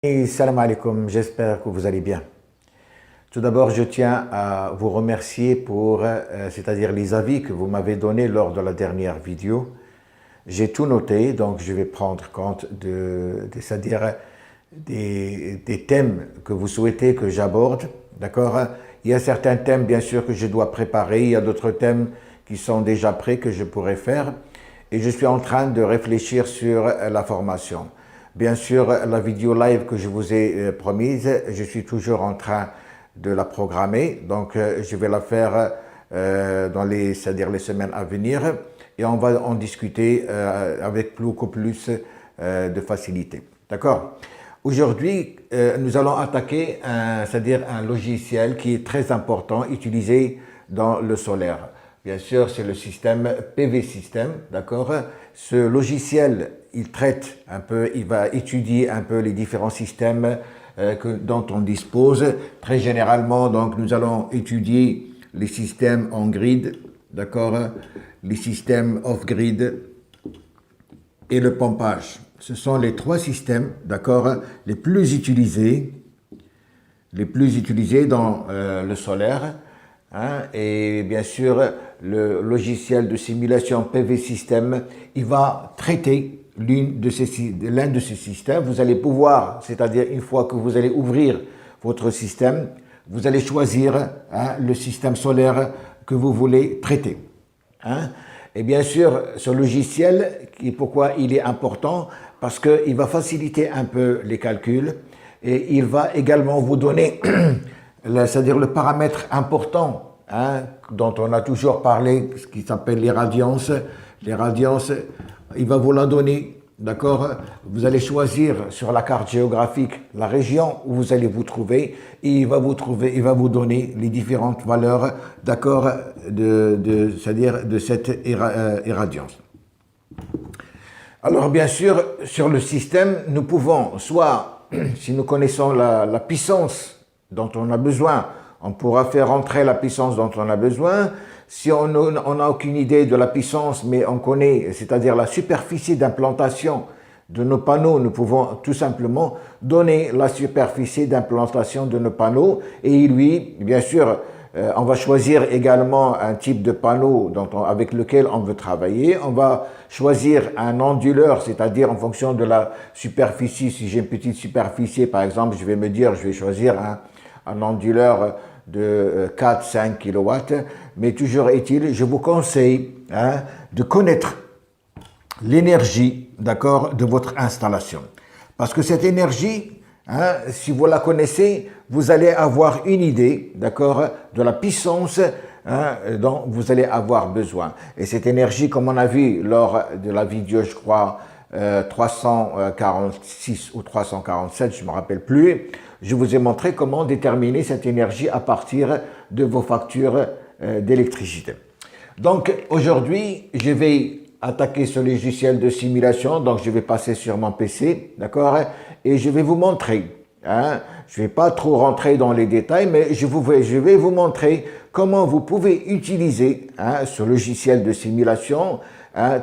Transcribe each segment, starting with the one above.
Et salam alaikum, j'espère que vous allez bien. Tout d'abord, je tiens à vous remercier pour, c'est-à-dire les avis que vous m'avez donnés lors de la dernière vidéo. J'ai tout noté, donc je vais prendre compte c'est-à-dire des thèmes que vous souhaitez que j'aborde, d'accord? Il y a certains thèmes, bien sûr, que je dois préparer, il y a d'autres thèmes qui sont déjà prêts que je pourrais faire, et je suis en train de réfléchir sur la formation. Bien sûr, la vidéo live que je vous ai promise, je suis toujours en train de la programmer, donc je vais la faire c'est-à-dire les semaines à venir, et on va en discuter avec beaucoup plus de facilité. D'accord? Aujourd'hui, nous allons attaquer c'est-à-dire un logiciel qui est très important, utilisé dans le solaire. Bien sûr, c'est le système PV System, d'accord? Ce logiciel, il traite un peu, il va étudier un peu les différents systèmes dont on dispose. Très généralement, donc, nous allons étudier les systèmes en grid, d'accord? Les systèmes off-grid et le pompage. Ce sont les trois systèmes, d'accord, les plus utilisés dans le solaire. Hein, et bien sûr, le logiciel de simulation PV System, il va traiter l'un de ces systèmes. Vous allez pouvoir, c'est-à-dire une fois que vous allez ouvrir votre système, vous allez choisir le système solaire que vous voulez traiter. Hein. Et bien sûr, ce logiciel, pourquoi il est important? Parce qu'il va faciliter un peu les calculs et il va également vous donner c'est-à-dire le paramètre important dont on a toujours parlé, ce qui s'appelle les radiances. Les radiances, il va vous la donner, d'accord? Vous allez choisir sur la carte géographique la région où vous allez vous trouver et il va vous donner les différentes valeurs, d'accord, c'est-à-dire de cette irradiance. Alors bien sûr, sur le système, nous pouvons soit, si nous connaissons la puissance dont on a besoin, on pourra faire entrer la puissance dont on a besoin. Si on n'a aucune idée de la puissance, mais on connaît, c'est-à-dire la superficie d'implantation de nos panneaux, nous pouvons tout simplement donner la superficie d'implantation de nos panneaux. Et lui, bien sûr, on va choisir également un type de panneau avec lequel on veut travailler. On va choisir un onduleur, c'est-à-dire en fonction de la superficie. Si j'ai une petite superficie, par exemple, je vais choisir un onduleur de 4-5 kW. Mais toujours est-il, je vous conseille de connaître l'énergie, d'accord, de votre installation. Parce que cette énergie, si vous la connaissez, vous allez avoir une idée, d'accord, de la puissance dont vous allez avoir besoin. Et cette énergie, comme on a vu lors de la vidéo, je crois, 346 ou 347, je ne me rappelle plus, je vous ai montré comment déterminer cette énergie à partir de vos factures d'électricité. Donc aujourd'hui, je vais attaquer ce logiciel de simulation, donc je vais passer sur mon PC, d'accord, et je vais vous montrer. Je ne vais pas trop rentrer dans les détails, mais je vais vous montrer comment vous pouvez utiliser ce logiciel de simulation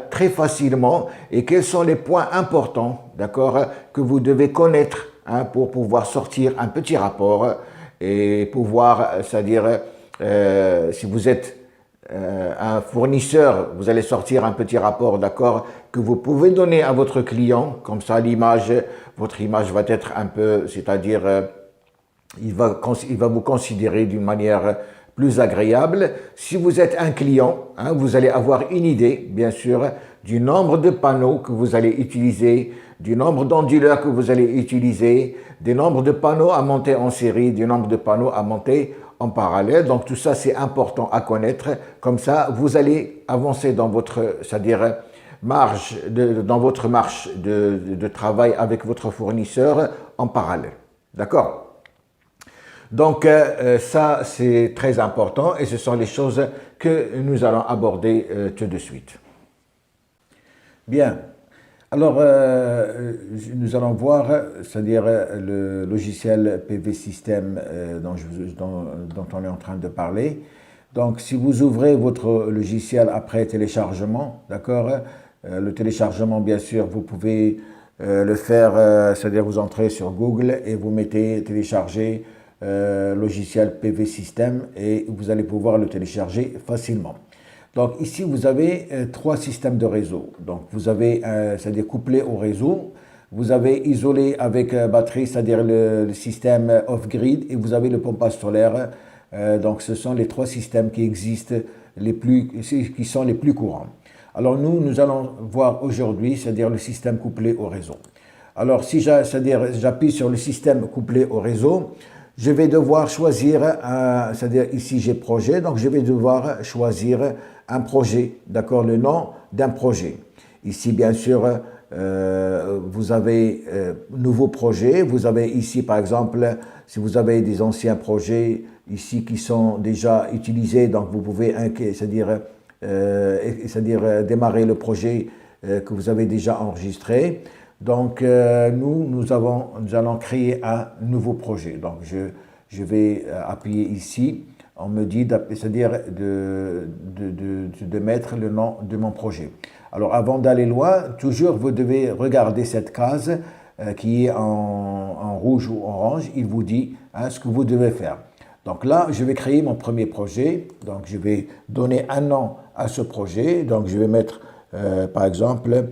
très facilement et quels sont les points importants, d'accord, que vous devez connaître pour pouvoir sortir un petit rapport et pouvoir, c'est-à-dire si vous êtes un fournisseur, vous allez sortir un petit rapport, d'accord, que vous pouvez donner à votre client, comme ça votre image va être un peu, c'est-à-dire il va vous considérer d'une manière plus agréable. Si vous êtes un client, vous allez avoir une idée, bien sûr, du nombre de panneaux que vous allez utiliser, du nombre d'onduleurs que vous allez utiliser, du nombre de panneaux à monter en série, du nombre de panneaux à monter en parallèle. Donc tout ça, c'est important à connaître. Comme ça, vous allez avancer dans votre, c'est-à-dire dans votre marche de travail avec votre fournisseur en parallèle. D'accord? Donc ça, c'est très important et ce sont les choses que nous allons aborder tout de suite. Bien. Alors, nous allons voir, c'est-à-dire le logiciel PV System dont on est en train de parler. Donc, si vous ouvrez votre logiciel après téléchargement, d'accord, le téléchargement, bien sûr, vous pouvez le faire, c'est-à-dire vous entrez sur Google et vous mettez télécharger logiciel PV System et vous allez pouvoir le télécharger facilement. Donc ici, vous avez trois systèmes de réseau. Donc vous avez, c'est-à-dire couplé au réseau, vous avez isolé avec batterie, c'est-à-dire le système off-grid, et vous avez le pompage solaire. Donc ce sont les trois systèmes qui existent, qui sont les plus courants. Alors nous allons voir aujourd'hui, c'est-à-dire le système couplé au réseau. Alors si j'appuie sur le système couplé au réseau, je vais devoir choisir, c'est-à-dire ici j'ai projet, donc je vais devoir choisir un projet, d'accord, le nom d'un projet. Ici bien sûr, vous avez nouveau projet, vous avez ici par exemple, si vous avez des anciens projets ici qui sont déjà utilisés, donc vous pouvez, c'est-à-dire démarrer le projet que vous avez déjà enregistré. Donc nous allons créer un nouveau projet. Donc je vais appuyer ici, on me dit, c'est-à-dire de mettre le nom de mon projet. Alors avant d'aller loin, toujours vous devez regarder cette case qui est en rouge ou orange, il vous dit ce que vous devez faire. Donc là, je vais créer mon premier projet, donc je vais donner un nom à ce projet, donc je vais mettre par exemple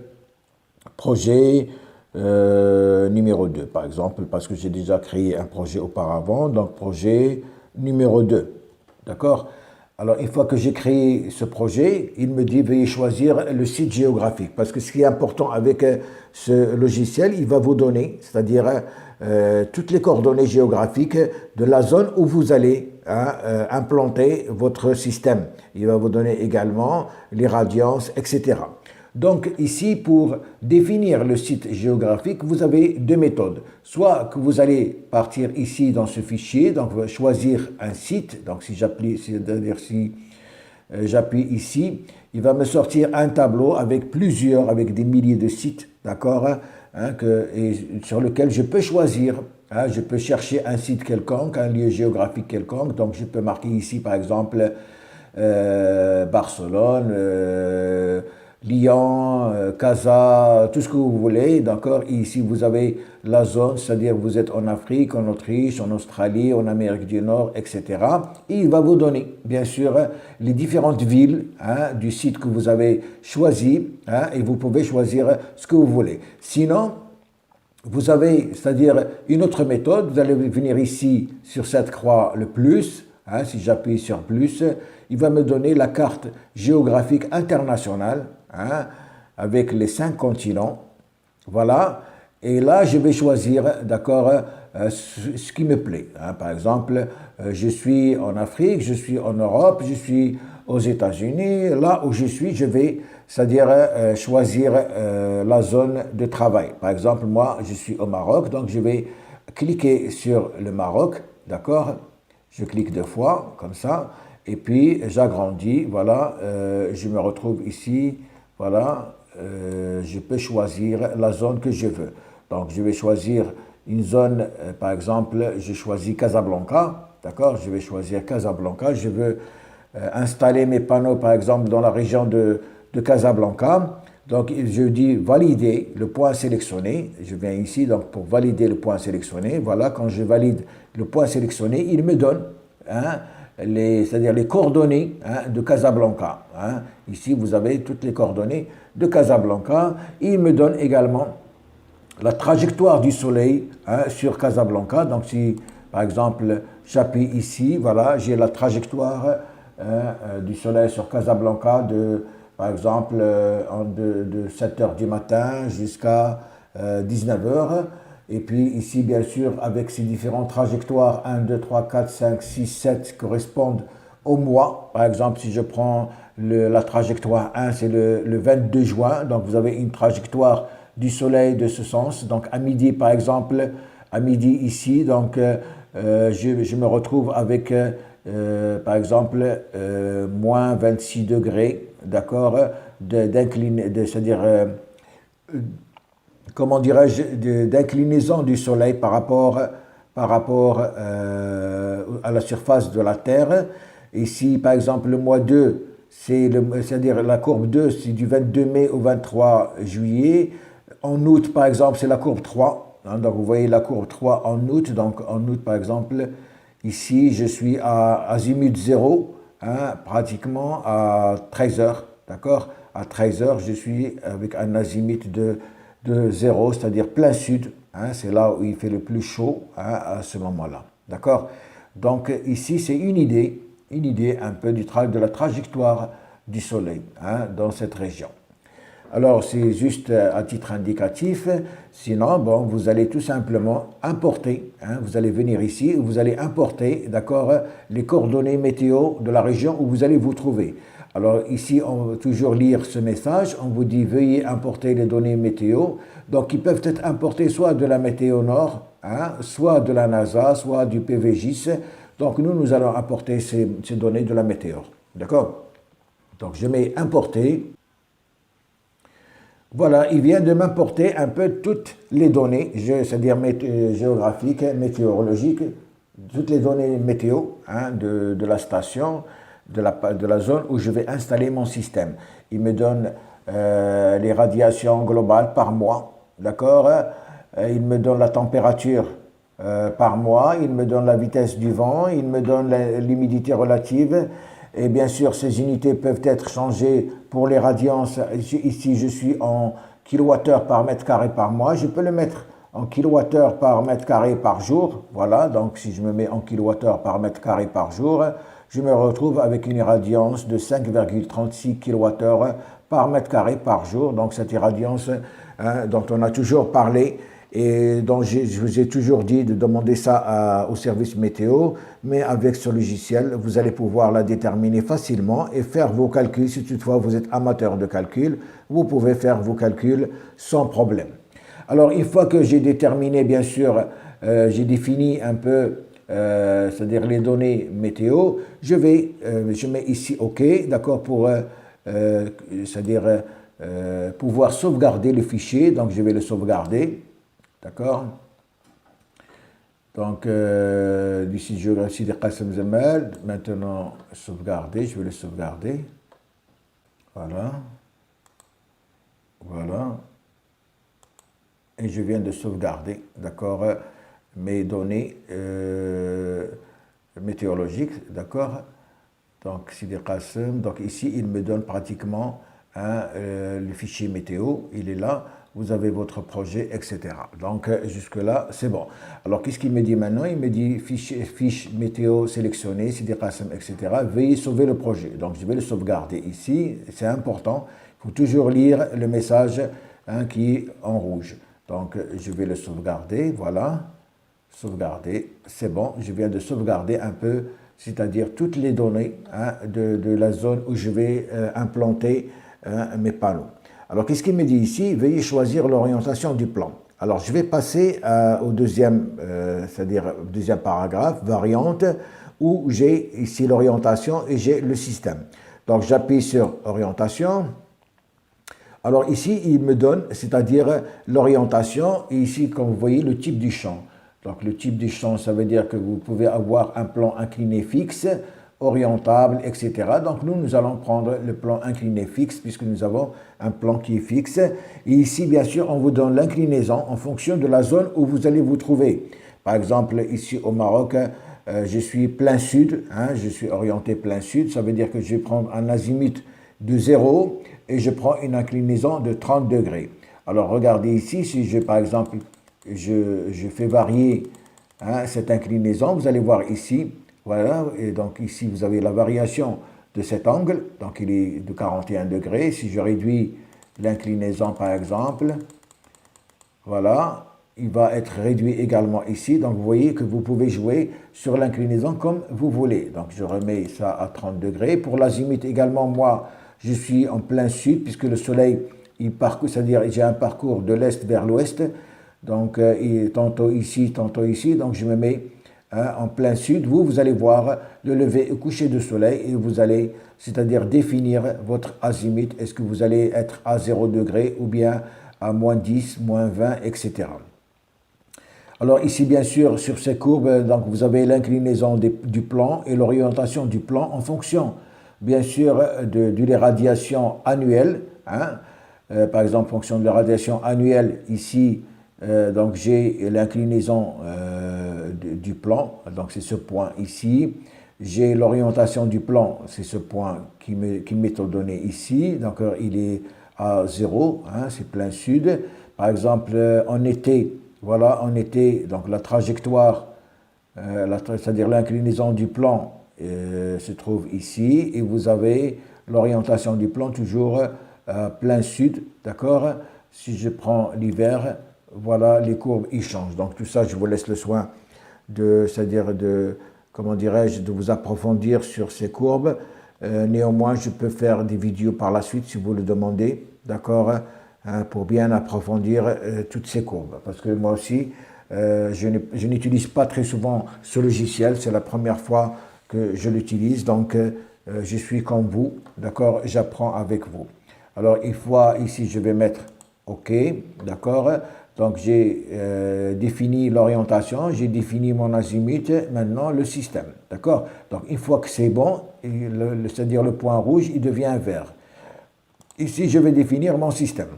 projet numéro 2, par exemple, parce que j'ai déjà créé un projet auparavant, donc projet numéro 2, d'accord? Alors, une fois que j'ai créé ce projet, il me dit veuillez choisir le site géographique, parce que ce qui est important avec ce logiciel, il va vous donner, c'est-à-dire toutes les coordonnées géographiques de la zone où vous allez implanter votre système. Il va vous donner également les radiances, etc. Donc ici, pour définir le site géographique, vous avez deux méthodes. Soit que vous allez partir ici dans ce fichier, donc choisir un site. Donc si j'appuie ici, il va me sortir un tableau avec des milliers de sites, d'accord, sur lequel je peux choisir. Je peux chercher un site quelconque, un lieu géographique quelconque. Donc je peux marquer ici par exemple Barcelone, Lyon, Casa, tout ce que vous voulez, d'accord. Ici, vous avez la zone, c'est-à-dire vous êtes en Afrique, en Autriche, en Australie, en Amérique du Nord, etc. Et il va vous donner, bien sûr, les différentes villes du site que vous avez choisi, et vous pouvez choisir ce que vous voulez. Sinon, vous avez, c'est-à-dire une autre méthode, vous allez venir ici sur cette croix, le plus, si j'appuie sur plus, il va me donner la carte géographique internationale, avec les 5 continents, voilà, et là je vais choisir, d'accord, ce qui me plaît. Par exemple, je suis en Afrique, je suis en Europe, je suis aux États-Unis, là où je suis, je vais, c'est-à-dire choisir la zone de travail. Par exemple, moi, je suis au Maroc, donc je vais cliquer sur le Maroc, d'accord, je clique 2 fois, comme ça, et puis j'agrandis, voilà, je me retrouve ici, voilà, je peux choisir la zone que je veux. Donc je vais choisir une zone, par exemple, je choisis Casablanca, d'accord, je vais choisir Casablanca, je veux installer mes panneaux, par exemple, dans la région de Casablanca. Donc je dis valider le point sélectionné, je viens ici donc pour valider le point sélectionné, voilà, quand je valide le point sélectionné, il me donne, c'est-à-dire les coordonnées de Casablanca. Ici, vous avez toutes les coordonnées de Casablanca. Il me donne également la trajectoire du soleil sur Casablanca. Donc, si, par exemple, j'appuie ici, voilà, j'ai la trajectoire du soleil sur Casablanca par exemple, de 7 h du matin jusqu'à 19 h. Et puis ici, bien sûr, avec ces différentes trajectoires, 1, 2, 3, 4, 5, 6, 7 correspondent au mois. Par exemple, si je prends la trajectoire 1, c'est le 22 juin. Donc, vous avez une trajectoire du soleil de ce sens. Donc, à midi, par exemple, à midi ici, donc, je me retrouve avec, par exemple, moins 26 degrés, d'accord, c'est-à-dire comment dirais-je, d'inclinaison du soleil par rapport à la surface de la Terre. Ici, par exemple, le mois 2, c'est-à-dire la courbe 2, c'est du 22 mai au 23 juillet. En août, par exemple, c'est la courbe 3. Hein, donc, vous voyez la courbe 3 en août. Donc, en août, par exemple, ici, je suis à azimut 0, hein, pratiquement à 13 heures. D'accord? À 13 heures, je suis avec un azimut de 0, c'est-à-dire plein sud. Hein, c'est là où il fait le plus chaud, hein, à ce moment-là. D'accord? Donc, ici, c'est une idée un peu de la trajectoire du Soleil, hein, dans cette région. Alors, c'est juste à titre indicatif. Sinon, bon, vous allez tout simplement importer. Hein, vous allez venir ici, vous allez importer, d'accord, les coordonnées météo de la région où vous allez vous trouver. Alors, ici, on va toujours lire ce message. On vous dit, veuillez importer les données météo. Donc, ils peuvent être importés soit de la Météo Nord, hein, soit de la NASA, soit du PVGIS. Donc, nous allons apporter ces données de la météo. D'accord? Donc, je mets importer. Voilà, il vient de m'importer un peu toutes les données, c'est-à-dire géographiques, météorologiques, toutes les données météo, hein, de la station, de la zone où je vais installer mon système. Il me donne les radiations globales par mois, d'accord? Il me donne la température par mois, il me donne la vitesse du vent, il me donne l'humidité relative. Et bien sûr, ces unités peuvent être changées pour les radiances. Ici, je suis en kilowattheure par mètre carré par mois. Je peux le mettre en kilowattheure par mètre carré par jour. Voilà, donc si je me mets en kilowattheure par mètre carré par jour, je me retrouve avec une irradiance de 5,36 kWh par mètre carré par jour. Donc cette irradiance, hein, dont on a toujours parlé, et dont je vous ai toujours dit de demander ça au service météo, mais avec ce logiciel, vous allez pouvoir la déterminer facilement et faire vos calculs. Si toutefois vous êtes amateur de calcul, vous pouvez faire vos calculs sans problème. Alors, une fois que j'ai déterminé, bien sûr, j'ai défini un peu, c'est-à-dire les données météo, je mets ici OK, d'accord, pour, c'est-à-dire pouvoir sauvegarder le fichier. Donc, je vais le sauvegarder. D'accord? Donc, d'ici géographie de Qassem Zemal, maintenant sauvegarder, je vais le sauvegarder. Voilà. Voilà. Et je viens de sauvegarder, d'accord, mes données météorologiques, d'accord? Donc, Sidi Qassem, donc ici, il me donne pratiquement le fichier météo, il est là. Vous avez votre projet, etc. Donc, jusque-là, c'est bon. Alors, qu'est-ce qu'il me dit maintenant? Il me dit fiche météo sélectionnée, Sidi Qassem, etc. Veuillez sauver le projet. Donc, je vais le sauvegarder ici. C'est important. Il faut toujours lire le message, hein, qui est en rouge. Donc, je vais le sauvegarder. Voilà. Sauvegarder. C'est bon. Je viens de sauvegarder un peu, c'est-à-dire toutes les données, hein, de la zone où je vais implanter, hein, mes panneaux. Alors, qu'est-ce qu'il me dit ici? Veuillez choisir l'orientation du plan. Alors, je vais passer au deuxième, c'est-à-dire deuxième paragraphe, variante, où j'ai ici l'orientation et j'ai le système. Donc, j'appuie sur orientation. Alors, ici, il me donne, c'est-à-dire l'orientation, et ici, comme vous voyez, le type du champ. Donc, le type du champ, ça veut dire que vous pouvez avoir un plan incliné fixe, orientable, etc. Donc, nous allons prendre le plan incliné fixe puisque nous avons un plan qui est fixe. Et ici, bien sûr, on vous donne l'inclinaison en fonction de la zone où vous allez vous trouver. Par exemple, ici au Maroc, je suis plein sud, hein, je suis orienté plein sud. Ça veut dire que je vais prendre un azimut de 0 et je prends une inclinaison de 30 degrés. Alors, regardez ici, si je, par exemple, je fais varier, hein, cette inclinaison, vous allez voir ici. Voilà, et donc ici, vous avez la variation de cet angle, donc il est de 41 degrés. Si je réduis l'inclinaison, par exemple, voilà, il va être réduit également ici. Donc, vous voyez que vous pouvez jouer sur l'inclinaison comme vous voulez. Donc, je remets ça à 30 degrés. Pour l'azimut également, moi, je suis en plein sud, puisque le soleil, il parcourt, c'est-à-dire j'ai un parcours de l'est vers l'ouest. Donc, tantôt ici, donc je me mets, hein, en plein sud. Vous allez voir le lever et coucher du soleil et vous allez, c'est-à-dire définir votre azimut. Est-ce que vous allez être à 0 degré ou bien à moins 10, moins 20, etc. Alors ici, bien sûr, sur ces courbes, donc vous avez l'inclinaison du plan et l'orientation du plan en fonction, bien sûr, de l'irradiation annuelle, hein, par exemple, fonction de la radiation annuelle, ici, donc j'ai l'inclinaison du plan, donc c'est ce point ici. J'ai l'orientation du plan, c'est ce point qui m'est donné ici. Donc il est à 0, hein, c'est plein sud. Par exemple, en été, voilà, en été, donc la trajectoire, c'est-à-dire l'inclinaison du plan se trouve ici. Et vous avez l'orientation du plan toujours plein sud, d'accord? Si je prends l'hiver, voilà, les courbes, ils changent. Donc tout ça, je vous laisse le soin c'est-à-dire comment dirais-je, de vous approfondir sur ces courbes. Néanmoins, je peux faire des vidéos par la suite si vous le demandez, d'accord, hein, pour bien approfondir toutes ces courbes. Parce que moi aussi, je n'utilise pas très souvent ce logiciel, c'est la première fois que je l'utilise, donc je suis comme vous, d'accord, j'apprends avec vous. Alors, une fois ici, je vais mettre OK, d'accord. Donc, j'ai défini l'orientation, j'ai défini mon azimut, maintenant le système, d'accord. Donc, une fois que c'est bon, c'est-à-dire le point rouge, il devient vert. Ici, je vais définir mon système.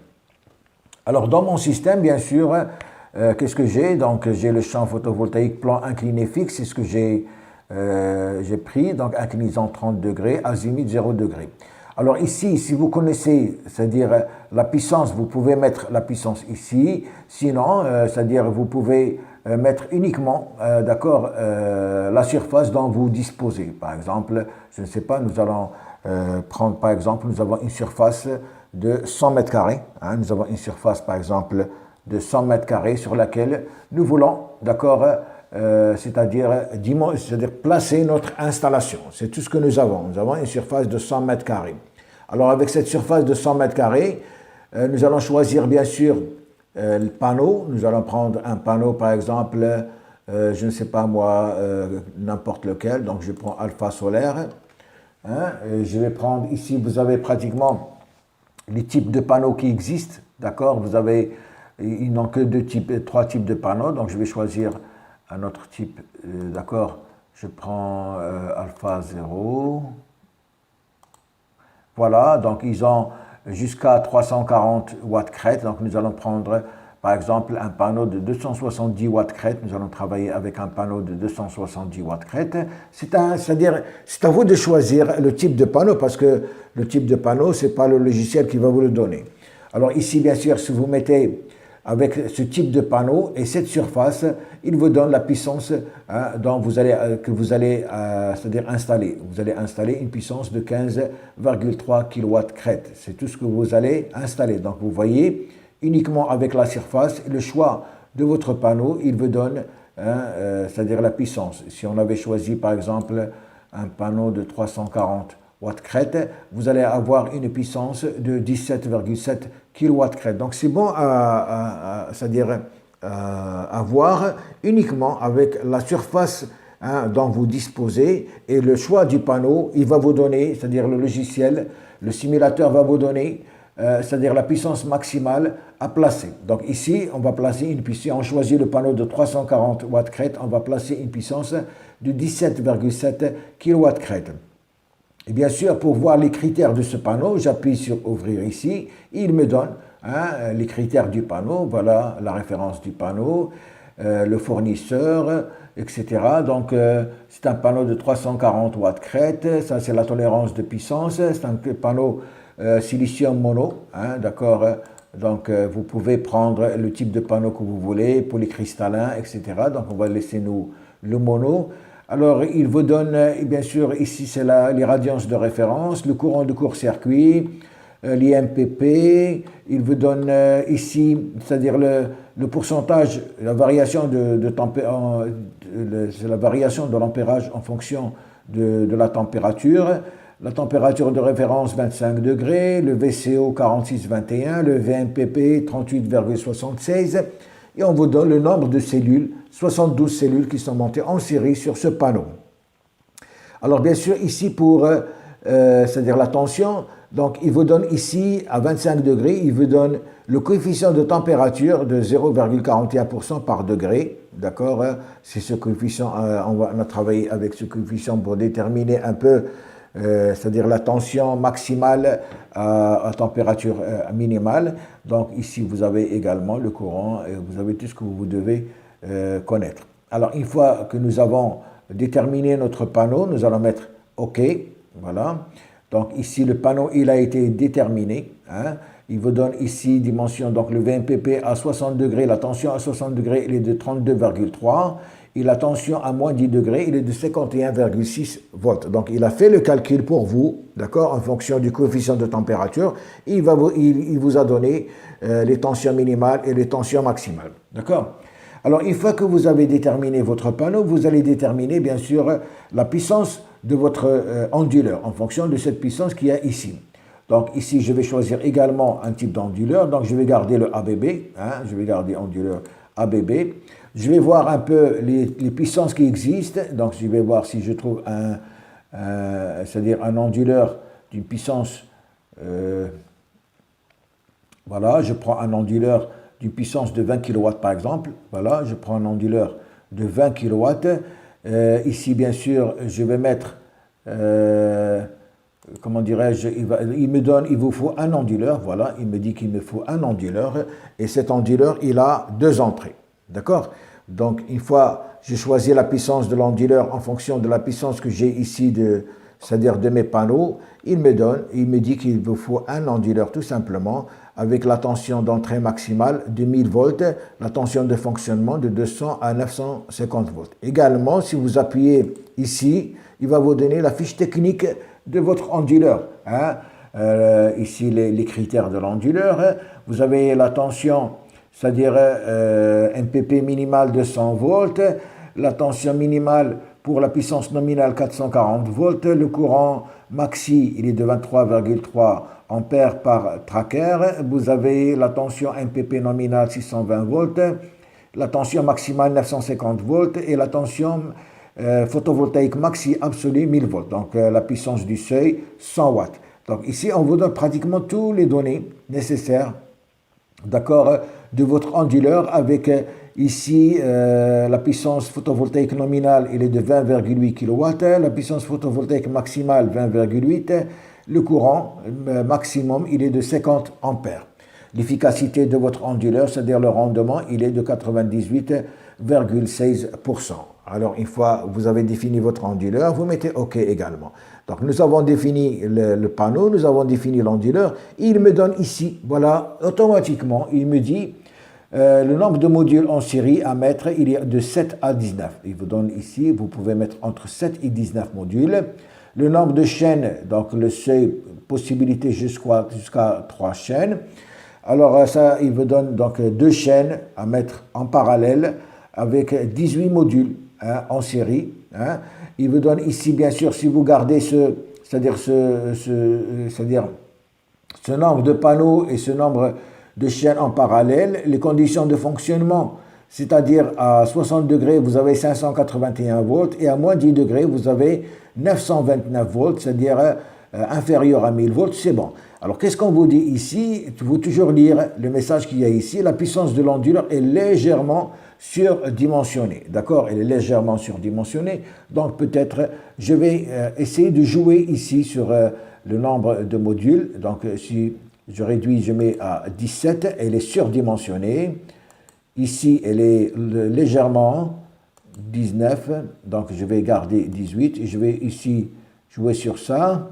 Alors, dans mon système, bien sûr, qu'est-ce que j'ai? Donc, j'ai le champ photovoltaïque plan incliné fixe, c'est ce que j'ai pris, donc inclinaison 30 degrés, azimut 0 degré. Alors ici, si vous connaissez, c'est-à-dire la puissance, vous pouvez mettre la puissance ici. Sinon, c'est-à-dire vous pouvez mettre uniquement, d'accord, la surface dont vous disposez. Par exemple, je ne sais pas, nous allons prendre, par exemple, nous avons une surface de 100 mètres carrés. Hein, nous avons une surface, par exemple, de 100 mètres carrés sur laquelle nous voulons, d'accord, c'est-à-dire placer notre installation. C'est tout ce que nous avons. Nous avons une surface de 100 mètres carrés. Alors, avec cette surface de 100 mètres carrés, nous allons choisir, bien sûr, le panneau. Nous allons prendre un panneau, par exemple, je ne sais pas moi, n'importe lequel. Donc, je prends alpha solaire. Hein, je vais prendre, ici, vous avez pratiquement les types de panneaux qui existent. D'accord? Vous avez, ils n'ont que trois types de panneaux. Donc, je vais choisir un autre type. D'accord? Je prends alpha 0. Voilà, donc ils ont jusqu'à 340 watts crête. Donc nous allons prendre par exemple un panneau de 270 watts crête. Nous allons travailler avec un panneau de 270 watts crête. C'est-à-dire, c'est à vous de choisir le type de panneau parce que le type de panneau, ce n'est pas le logiciel qui va vous le donner. Alors ici, bien sûr, si vous mettez avec ce type de panneau et cette surface, il vous donne la puissance que vous allez c'est-à-dire installer. Vous allez installer une puissance de 15,3 kW crête. C'est tout ce que vous allez installer. Donc vous voyez, uniquement avec la surface, le choix de votre panneau, il vous donne c'est-à-dire la puissance. Si on avait choisi par exemple un panneau de 340 watts crête, vous allez avoir une puissance de 17,7 kW crête. Donc c'est bon c'est-à-dire à voir uniquement avec la surface dont vous disposez et le choix du panneau, il va vous donner, c'est-à-dire le logiciel, le simulateur va vous donner, c'est-à-dire la puissance maximale à placer. Donc ici, on va placer une puissance, si on choisit le panneau de 340 watts crête, on va placer une puissance de 17,7 kW crête. Et bien sûr, pour voir les critères de ce panneau, j'appuie sur ouvrir ici, il me donne les critères du panneau, voilà la référence du panneau, le fournisseur, etc. Donc c'est un panneau de 340 watts crête, ça c'est la tolérance de puissance, c'est un panneau silicium mono, d'accord. Donc vous pouvez prendre le type de panneau que vous voulez, polycristallin, etc. Donc on va laisser nous le mono. Alors, il vous donne, bien sûr, ici, c'est les radiances de référence, le courant de court-circuit, l'IMPP. Il vous donne ici, c'est-à-dire le pourcentage, la variation c'est la variation de l'ampérage en fonction de la température. La température de référence 25 degrés, le VCO 46,21, le VMPP 38,76. Et on vous donne le nombre de cellules, 72 cellules qui sont montées en série sur ce panneau. Alors bien sûr, ici pour, c'est-à-dire la tension, donc il vous donne ici à 25 degrés, il vous donne le coefficient de température de 0,41% par degré, d'accord? C'est ce coefficient, on a travaillé avec ce coefficient pour déterminer un peu c'est-à-dire la tension maximale à température minimale. Donc ici, vous avez également le courant et vous avez tout ce que vous devez connaître. Alors, une fois que nous avons déterminé notre panneau, nous allons mettre OK. Voilà. Donc ici, le panneau, il a été déterminé. Hein. Il vous donne ici dimension, donc le VMPP à 60 degrés, la tension à 60 degrés, il est de 32,3. Et la tension à moins 10 degrés, il est de 51,6 volts. Donc, il a fait le calcul pour vous, d'accord, en fonction du coefficient de température. Il vous a donné les tensions minimales et les tensions maximales, d'accord. Alors, une fois que vous avez déterminé votre panneau, vous allez déterminer, bien sûr, la puissance de votre onduleur en fonction de cette puissance qu'il y a ici. Donc, ici, je vais choisir également un type d'onduleur. Donc, je vais garder le ABB, hein, je vais garder onduleur ABB. Je vais voir un peu les puissances qui existent. Donc, je vais voir si je trouve c'est-à-dire un onduleur d'une puissance. Voilà, je prends un onduleur d'une puissance de 20 kW par exemple. Voilà, je prends un onduleur de 20 kW. Ici, bien sûr, je vais mettre, comment dirais-je, il vous faut un onduleur. Voilà, il me dit qu'il me faut un onduleur. Et cet onduleur, il a 2 entrées. D'accord? Donc, une fois j'ai choisi la puissance de l'onduleur en fonction de la puissance que j'ai ici, c'est-à-dire de mes panneaux, il me dit qu'il vous faut un onduleur tout simplement avec la tension d'entrée maximale de 1000 volts, la tension de fonctionnement de 200 à 950 volts. Également, si vous appuyez ici, il va vous donner la fiche technique de votre onduleur. Hein. Ici, les critères de l'onduleur. Vous avez la tension, c'est-à-dire MPP minimal de 100 volts, la tension minimale pour la puissance nominale 440 volts, le courant maxi il est de 23,3 ampères par tracker, vous avez la tension MPP nominale 620 volts, la tension maximale 950 volts et la tension photovoltaïque maxi absolue 1000 volts, donc la puissance du seuil 100 watts. Donc ici on vous donne pratiquement toutes les données nécessaires, d'accord, de votre onduleur avec ici la puissance photovoltaïque nominale il est de 20,8 kW, la puissance photovoltaïque maximale 20,8, le courant maximum il est de 50 ampères. L'efficacité de votre onduleur, c'est-à-dire le rendement, il est de 98,16%. Alors une fois vous avez défini votre onduleur, vous mettez OK également. Donc nous avons défini le panneau, nous avons défini l'onduleur, il me donne ici, voilà, automatiquement, il me dit le nombre de modules en série à mettre, il est de 7 à 19. Il vous donne ici, vous pouvez mettre entre 7 et 19 modules. Le nombre de chaînes, donc le seuil, possibilité jusqu'à 3 chaînes. Alors ça, il vous donne donc 2 chaînes à mettre en parallèle avec 18 modules hein, en série. Hein. Il vous donne ici, bien sûr, si vous gardez c'est-à-dire ce nombre de panneaux et ce nombre de chaînes en parallèle, les conditions de fonctionnement, c'est-à-dire à 60 degrés, vous avez 581 volts et à moins 10 degrés, vous avez 929 volts, c'est-à-dire inférieur à 1000 volts, c'est bon. Alors, qu'est-ce qu'on vous dit ici? Il faut toujours lire le message qu'il y a ici. La puissance de l'onduleur est légèrement surdimensionnée. D'accord? Elle est légèrement surdimensionnée. Donc, peut-être, je vais essayer de jouer ici sur le nombre de modules. Donc, si je réduis, je mets à 17, elle est surdimensionnée. Ici, elle est légèrement 19. Donc, je vais garder 18. Et je vais ici jouer sur ça.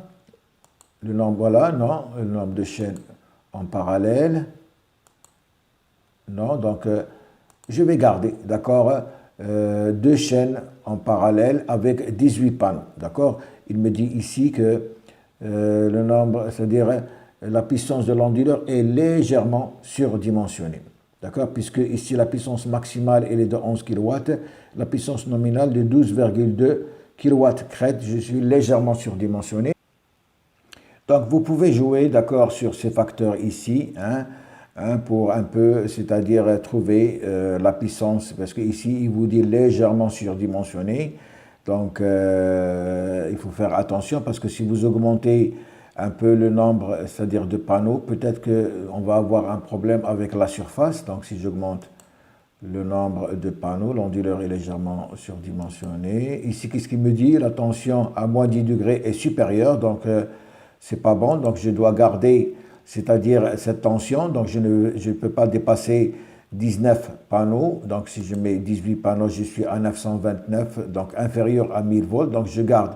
Le nombre, voilà, non, le nombre de chaînes en parallèle. Non, donc je vais garder, d'accord, 2 chaînes en parallèle avec 18 panneaux, d'accord. Il me dit ici que le nombre, c'est-à-dire la puissance de l'onduleur est légèrement surdimensionnée, d'accord, puisque ici la puissance maximale elle est de 11 kW, la puissance nominale de 12,2 kW crête, je suis légèrement surdimensionné. Donc, vous pouvez jouer, d'accord, sur ces facteurs ici, hein, pour un peu, c'est-à-dire trouver la puissance, parce qu'ici, il vous dit légèrement surdimensionné. Donc, il faut faire attention, parce que si vous augmentez un peu le nombre, c'est-à-dire de panneaux, peut-être qu'on va avoir un problème avec la surface. Donc, si j'augmente le nombre de panneaux, l'onduleur est légèrement surdimensionné. Ici, qu'est-ce qu'il me dit? La tension à moins 10 degrés est supérieure, donc c'est pas bon, donc je dois garder, c'est-à-dire cette tension, donc je ne peux pas dépasser 19 panneaux, donc si je mets 18 panneaux, je suis à 929, donc inférieur à 1000 volts, donc je garde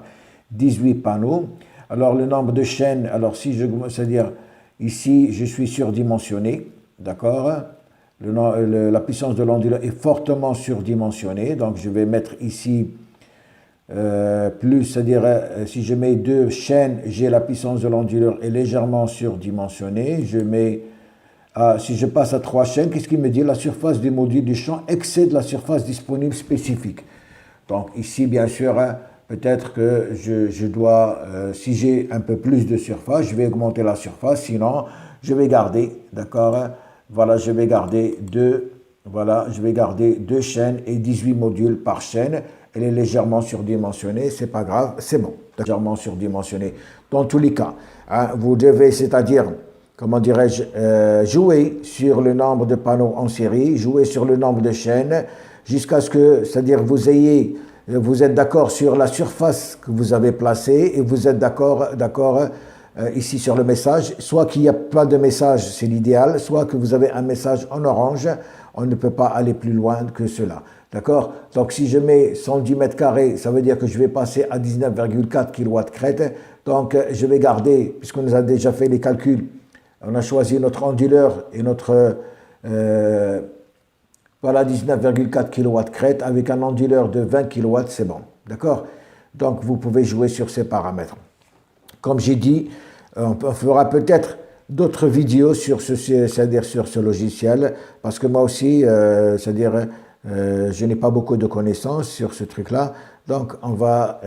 18 panneaux. Alors le nombre de chaînes, alors si je, c'est-à-dire ici je suis surdimensionné, d'accord? La puissance de l'onduleur est fortement surdimensionnée, donc je vais mettre ici plus, c'est-à-dire si je mets 2 chaînes, j'ai la puissance de l'onduleur est légèrement surdimensionnée. Si je passe à 3 chaînes, qu'est-ce qu'il me dit? La surface du module du champ excède la surface disponible spécifique. Donc ici, bien sûr, peut-être que je dois, si j'ai un peu plus de surface, je vais augmenter la surface, sinon je vais garder, d'accord? Voilà, je vais garder 2 chaînes et 18 modules par chaîne. Elle est légèrement surdimensionnée, c'est pas grave, c'est bon, légèrement surdimensionnée. Dans tous les cas, hein, vous devez, c'est-à-dire, comment dirais-je, jouer sur le nombre de panneaux en série, jouer sur le nombre de chaînes, jusqu'à ce que, c'est-à-dire, vous êtes d'accord sur la surface que vous avez placée et vous êtes d'accord ici sur le message, soit qu'il n'y a pas de message, c'est l'idéal, soit que vous avez un message en orange, on ne peut pas aller plus loin que cela. D'accord? Donc si je mets 110 mètres carrés, ça veut dire que je vais passer à 19,4 kW crête. Donc je vais garder, puisqu'on nous a déjà fait les calculs, on a choisi notre onduleur et notre voilà 19,4 kW crête avec un onduleur de 20 kW, c'est bon. D'accord? Donc vous pouvez jouer sur ces paramètres. Comme j'ai dit, on fera peut-être d'autres vidéos sur c'est-à-dire sur ce logiciel, parce que moi aussi, c'est-à-dire je n'ai pas beaucoup de connaissances sur ce truc-là, donc on va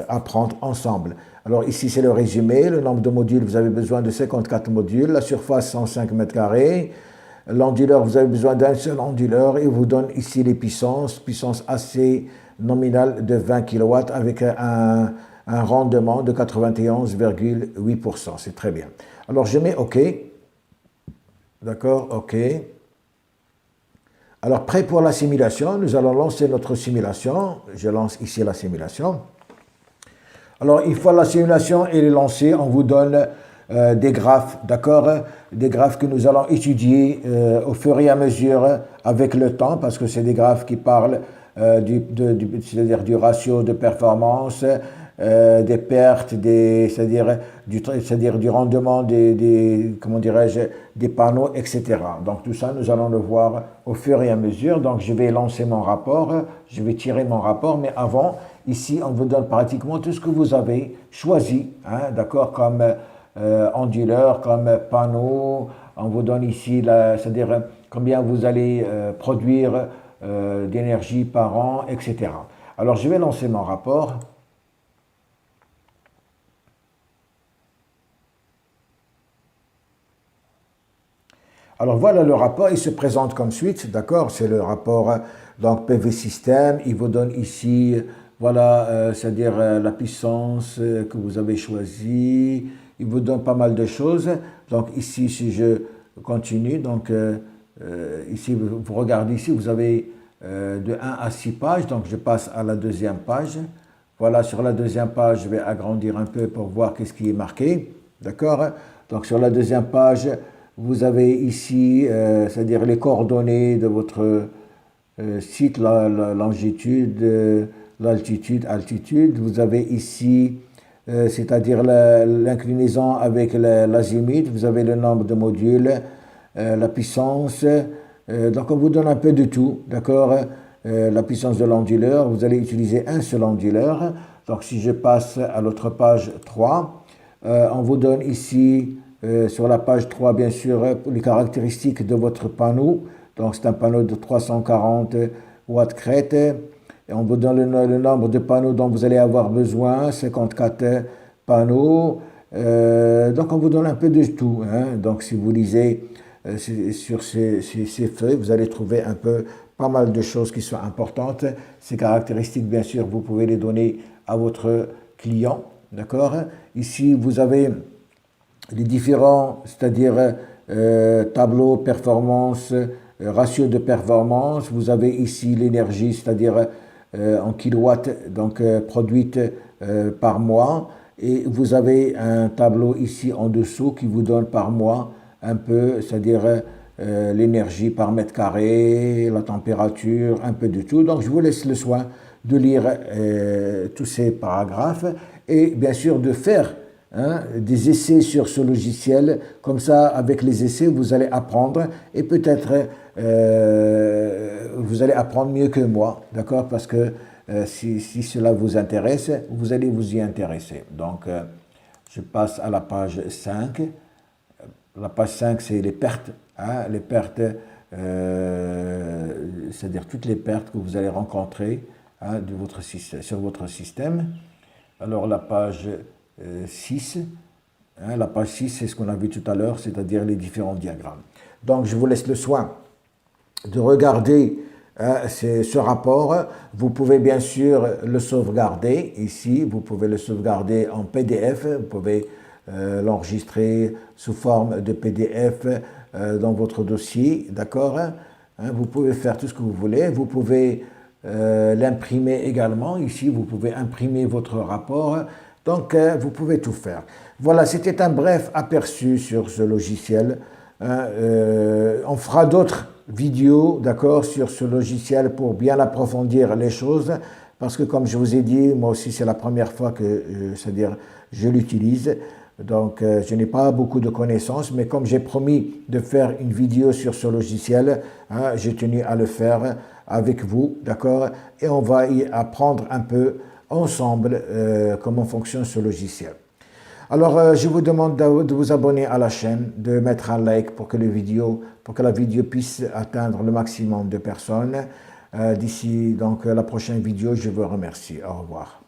apprendre ensemble. Alors ici c'est le résumé, le nombre de modules, vous avez besoin de 54 modules, la surface 105 mètres carrés, l'onduleur, vous avez besoin d'un seul onduleur, et il vous donne ici les puissance assez nominale de 20 kW avec un rendement de 91,8%, c'est très bien. Alors je mets OK, d'accord, OK. Alors prêt pour la simulation, nous allons lancer notre simulation, je lance ici la simulation. Alors une fois la simulation est lancée, on vous donne des graphes, d'accord, des graphes que nous allons étudier au fur et à mesure avec le temps, parce que c'est des graphes qui parlent c'est-à-dire du ratio de performance, des pertes, c'est-à-dire du rendement comment dirais-je, des panneaux, etc. Donc tout ça, nous allons le voir au fur et à mesure. Donc je vais lancer mon rapport, je vais tirer mon rapport, mais avant, ici, on vous donne pratiquement tout ce que vous avez choisi, hein, d'accord, comme onduleur, comme panneau. On vous donne ici, c'est-à-dire combien vous allez produire d'énergie par an, etc. Alors je vais lancer mon rapport. Alors voilà le rapport, il se présente comme suite, d'accord, c'est le rapport donc PV System, il vous donne ici, voilà, c'est-à-dire la puissance que vous avez choisie, il vous donne pas mal de choses. Donc ici, si je continue, donc ici, vous regardez ici, vous avez de 1 à 6 pages, donc je passe à la deuxième page. Voilà, sur la deuxième page, je vais agrandir un peu pour voir qu'est-ce qui est marqué, d'accord. Donc sur la deuxième page, vous avez ici, c'est-à-dire les coordonnées de votre site, la longitude, l'altitude, altitude. Vous avez ici, c'est-à-dire l'inclinaison avec l'azimut. Vous avez le nombre de modules, la puissance. Donc on vous donne un peu de tout, d'accord. La puissance de l'onduleur, vous allez utiliser un seul onduleur. Donc si je passe à l'autre page 3, on vous donne ici sur la page 3, bien sûr, les caractéristiques de votre panneau. Donc, c'est un panneau de 340 watts crête. Et on vous donne le nombre de panneaux dont vous allez avoir besoin, 54 panneaux. Donc, on vous donne un peu de tout, hein. Donc, si vous lisez sur ces feuilles, vous allez trouver un peu pas mal de choses qui sont importantes. Ces caractéristiques, bien sûr, vous pouvez les donner à votre client, d'accord. Ici, vous avez les différents, c'est-à-dire tableaux, performance, ratio de performance, vous avez ici l'énergie, c'est-à-dire en kilowatts donc produite par mois, et vous avez un tableau ici en dessous qui vous donne par mois un peu, c'est-à-dire l'énergie par mètre carré, la température, un peu de tout. Donc je vous laisse le soin de lire tous ces paragraphes et bien sûr de faire des essais sur ce logiciel. Comme ça, avec les essais, vous allez apprendre et peut-être vous allez apprendre mieux que moi, d'accord? Parce que si cela vous intéresse, vous allez vous y intéresser. Donc, je passe à la page 5. La page 5, c'est les pertes. Les pertes, c'est-à-dire toutes les pertes que vous allez rencontrer de votre système, sur votre système. Alors, la page 6, la page 6, c'est ce qu'on a vu tout à l'heure, c'est-à-dire les différents diagrammes. Donc, je vous laisse le soin de regarder ce rapport. Vous pouvez bien sûr le sauvegarder ici, vous pouvez le sauvegarder en PDF, vous pouvez l'enregistrer sous forme de PDF dans votre dossier, d'accord? Vous pouvez faire tout ce que vous voulez, vous pouvez l'imprimer également, ici vous pouvez imprimer votre rapport, donc vous pouvez tout faire. Voilà, c'était un bref aperçu sur ce logiciel. On fera d'autres vidéos, d'accord, sur ce logiciel pour bien approfondir les choses, parce que comme je vous ai dit, moi aussi c'est la première fois que, c'est-à-dire, je l'utilise. Donc, je n'ai pas beaucoup de connaissances, mais comme j'ai promis de faire une vidéo sur ce logiciel, j'ai tenu à le faire avec vous, d'accord? Et on va y apprendre un peu ensemble comment fonctionne ce logiciel. Alors, je vous demande de vous abonner à la chaîne, de mettre un like pour que la vidéo puisse atteindre le maximum de personnes. D'ici donc la prochaine vidéo, je vous remercie. Au revoir.